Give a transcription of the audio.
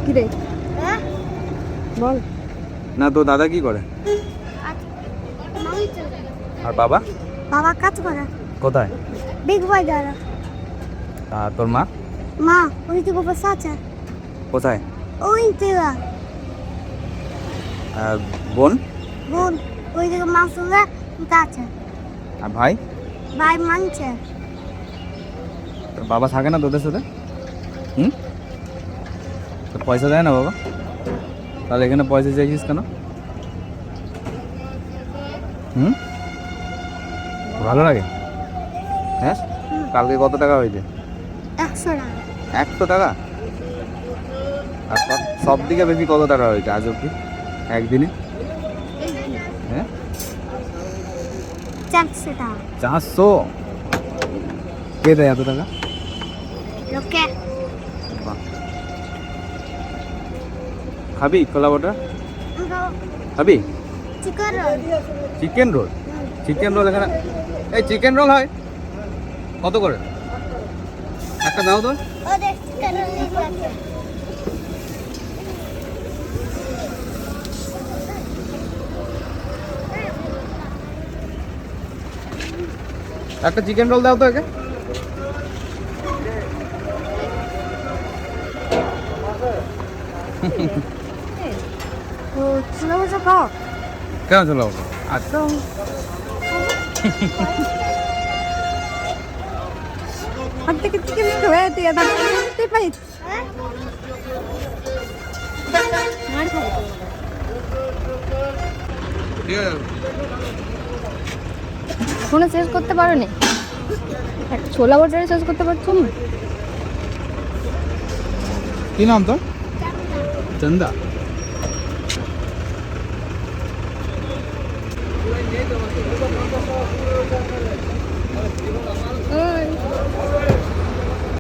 কি রে বল। না তো দাদা কি করে? আর বাবা? বাবা কাজ করে কোথায়? বিগ বাজারে। আর তোর মা? মা ওই দিকে বসে আছে। কোথায়? ওই দিকে। আর বোন? বোন ওই দিকে মাছ ধরে আছে। আর ভাই? ভাই মানছে। তোর বাবা থাকে না তোদের সাথে? হুম, তোর পয়সা দেয় না বাবা? তাহলে এখানে পয়সা চাইছিস কেন? হুম, ভালো লাগে? হ্যাঁ, কালকে কত টাকা হয়েছে? 100 টাকা। 100 টাকা? আর সব থেকে বেশি কত টাকা হয়েছে আজ অব্দি একদিনে? হ্যাঁ, 400 টাকা। 400? কে দেয় এত টাকা? লোকে। বাহ। খাবি কলা বটা? খাবি? Chicken roll. Chicken roll? Chicken roll এখানে? এই চিকেন রোল হয় কত করে? একটা দাও তো। ওদের চিকেন রোল নিয়ে যাচ্ছে। একটা চিকেন রোল দাও তো একে। ও ছিল বসে খাও। কেন চলো আচ্ছা। আর থেকে চিকেন খাবে তুই এটা তুই পাইস মার খাবো। কোনো শেষ করতে পারো নি? ছোলা বটারে শেষ করতে পারছো না? কি নাম তোর? চন্দা।